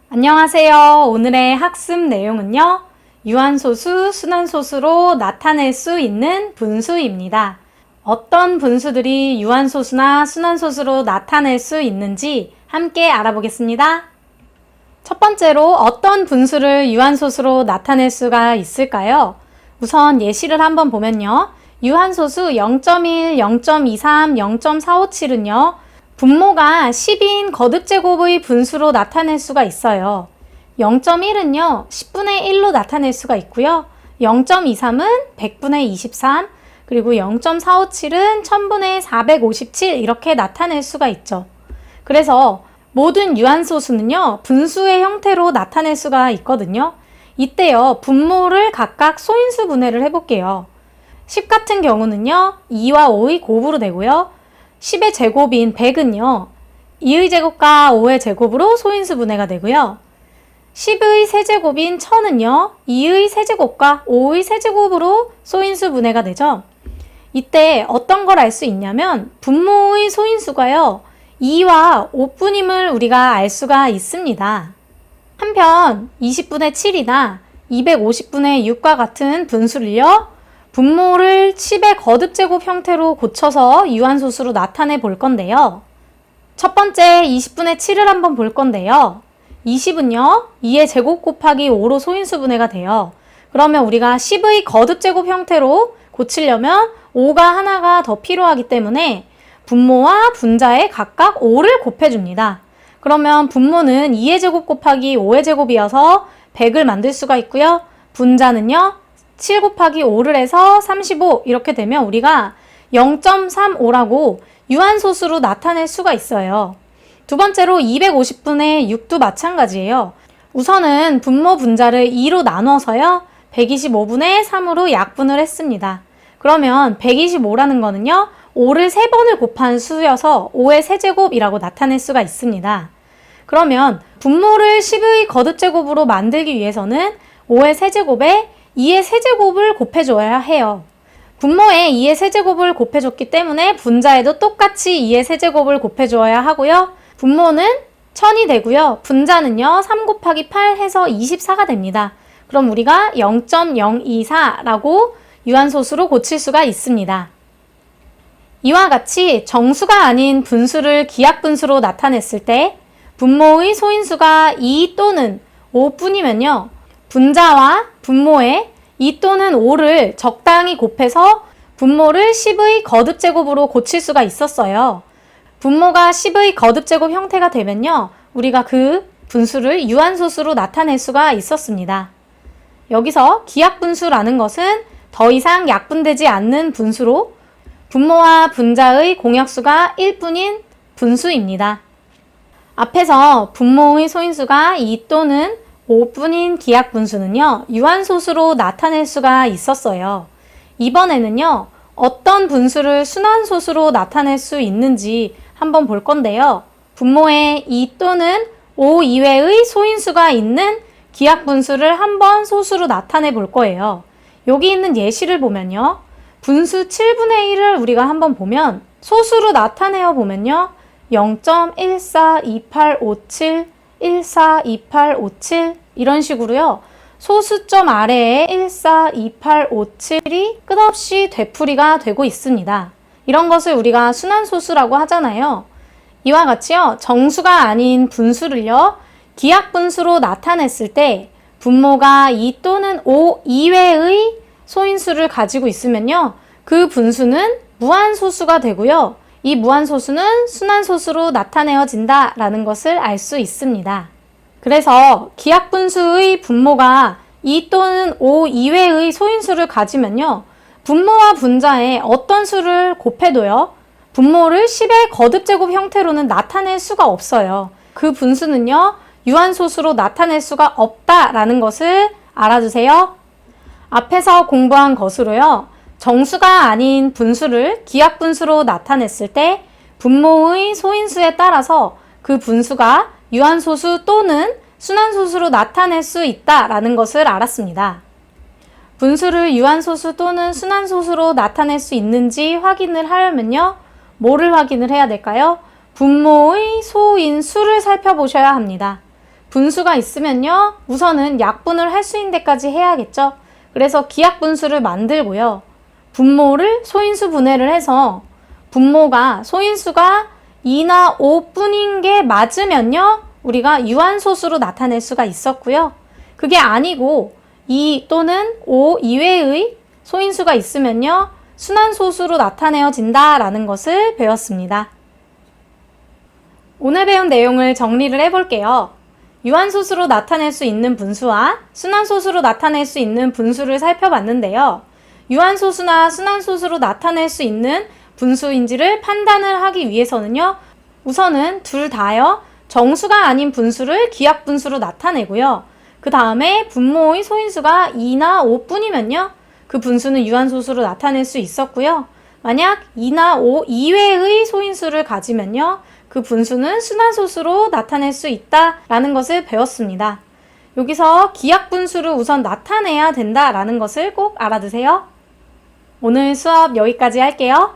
안녕하세요. 오늘의 학습 내용은요. 유한소수, 순환소수로 나타낼 수 있는 분수입니다. 어떤 분수들이 유한소수나 순환소수로 나타낼 수 있는지 함께 알아보겠습니다. 첫 번째로 어떤 분수를 유한소수로 나타낼 수가 있을까요? 우선 예시를 한번 보면요. 유한소수 0.1, 0.23, 0.457은요. 분모가 10인 거듭제곱의 분수로 나타낼 수가 있어요. 0.1은요, 10분의 1로 나타낼 수가 있고요. 0.23은 100분의 23, 그리고 0.457은 1000분의 457 이렇게 나타낼 수가 있죠. 그래서 모든 유한소수는요, 분수의 형태로 나타낼 수가 있거든요. 이때요, 분모를 각각 소인수 분해를 해볼게요. 10 같은 경우는요, 2와 5의 곱으로 되고요. 10의 제곱인 100은요. 2의 제곱과 5의 제곱으로 소인수 분해가 되고요. 10의 세제곱인 1000은요. 2의 세제곱과 5의 세제곱으로 소인수 분해가 되죠. 이때 어떤 걸 알 수 있냐면 분모의 소인수가요. 2와 5뿐임을 우리가 알 수가 있습니다. 한편 20분의 7이나 250분의 6과 같은 분수를요. 분모를 10의 거듭제곱 형태로 고쳐서 유한소수로 나타내 볼 건데요. 첫 번째 20분의 7을 한번 볼 건데요. 20은요. 2의 제곱 곱하기 5로 소인수 분해가 돼요. 그러면 우리가 10의 거듭제곱 형태로 고치려면 5가 하나가 더 필요하기 때문에 분모와 분자에 각각 5를 곱해줍니다. 그러면 분모는 2의 제곱 곱하기 5의 제곱이어서 100을 만들 수가 있고요. 분자는요. 7 곱하기 5를 해서 35 이렇게 되면 우리가 0.35라고 유한소수로 나타낼 수가 있어요. 두 번째로 250분의 6도 마찬가지예요. 우선은 분모 분자를 2로 나눠서요. 125분의 3으로 약분을 했습니다. 그러면 125라는 거는요. 5를 3번을 곱한 수여서 5의 세제곱이라고 나타낼 수가 있습니다. 그러면 분모를 10의 거듭제곱으로 만들기 위해서는 5의 세제곱에 2의 세제곱을 곱해줘야 해요. 분모에 2의 세제곱을 곱해줬기 때문에 분자에도 똑같이 2의 세제곱을 곱해줘야 하고요. 분모는 1000이 되고요. 분자는요. 3 곱하기 8 해서 24가 됩니다. 그럼 우리가 0.024라고 유한소수로 고칠 수가 있습니다. 이와 같이 정수가 아닌 분수를 기하분수로 나타냈을 때 분모의 소인수가 2 또는 5뿐이면요. 분자와 분모에 2 또는 5를 적당히 곱해서 분모를 10의 거듭제곱으로 고칠 수가 있었어요. 분모가 10의 거듭제곱 형태가 되면요. 우리가 그 분수를 유한소수로 나타낼 수가 있었습니다. 여기서 기하분수라는 것은 더 이상 약분되지 않는 분수로 분모와 분자의 공약수가 1뿐인 분수입니다. 앞에서 분모의 소인수가 2 또는 5뿐인 기하분수는요. 유한소수로 나타낼 수가 있었어요. 이번에는요. 어떤 분수를 순환소수로 나타낼 수 있는지 한번 볼 건데요. 분모에 2 또는 5 이외의 소인수가 있는 기하분수를 한번 소수로 나타내 볼 거예요. 여기 있는 예시를 보면요. 분수 7분의 1을 우리가 한번 보면 소수로 나타내어 보면요. 0.142857 142857 이런 식으로요. 소수점 아래에 142857이 끝없이 되풀이가 되고 있습니다. 이런 것을 우리가 순환소수라고 하잖아요. 이와 같이요. 정수가 아닌 분수를요. 기하분수로 나타냈을 때 분모가 2 또는 5 이외의 소인수를 가지고 있으면요. 그 분수는 무한소수가 되고요. 이 무한소수는 순환소수로 나타내어진다 라는 것을 알 수 있습니다. 그래서 기하분수의 분모가 2 또는 5 이외의 소인수를 가지면요. 분모와 분자에 어떤 수를 곱해도요. 분모를 10의 거듭제곱 형태로는 나타낼 수가 없어요. 그 분수는요. 유한소수로 나타낼 수가 없다라는 것을 알아두세요. 앞에서 공부한 것으로요. 정수가 아닌 분수를 기하분수로 나타냈을 때 분모의 소인수에 따라서 그 분수가 유한소수 또는 순환소수로 나타낼 수 있다라는 것을 알았습니다. 분수를 유한소수 또는 순환소수로 나타낼 수 있는지 확인을 하려면요. 뭐를 확인을 해야 될까요? 분모의 소인수를 살펴보셔야 합니다. 분수가 있으면요, 우선은 약분을 할 수 있는 데까지 해야겠죠. 그래서 기약분수를 만들고요. 분모를 소인수 분해를 해서 분모가 소인수가 2나 5뿐인 게 맞으면요, 우리가 유한소수로 나타낼 수가 있었고요. 그게 아니고 2 또는 5 이외의 소인수가 있으면요, 순환소수로 나타내어진다라는 것을 배웠습니다. 오늘 배운 내용을 정리를 해볼게요. 유한소수로 나타낼 수 있는 분수와 순환소수로 나타낼 수 있는 분수를 살펴봤는데요. 유한소수나 순환소수로 나타낼 수 있는 분수인지를 판단을 하기 위해서는요, 우선은 둘 다요, 정수가 아닌 분수를 기약분수로 나타내고요. 그 다음에 분모의 소인수가 2나 5뿐이면요, 그 분수는 유한소수로 나타낼 수 있었고요. 만약 2나 5 이외의 소인수를 가지면요, 그 분수는 순환소수로 나타낼 수 있다라는 것을 배웠습니다. 여기서 기약분수를 우선 나타내야 된다라는 것을 꼭 알아두세요. 오늘 수업 여기까지 할게요.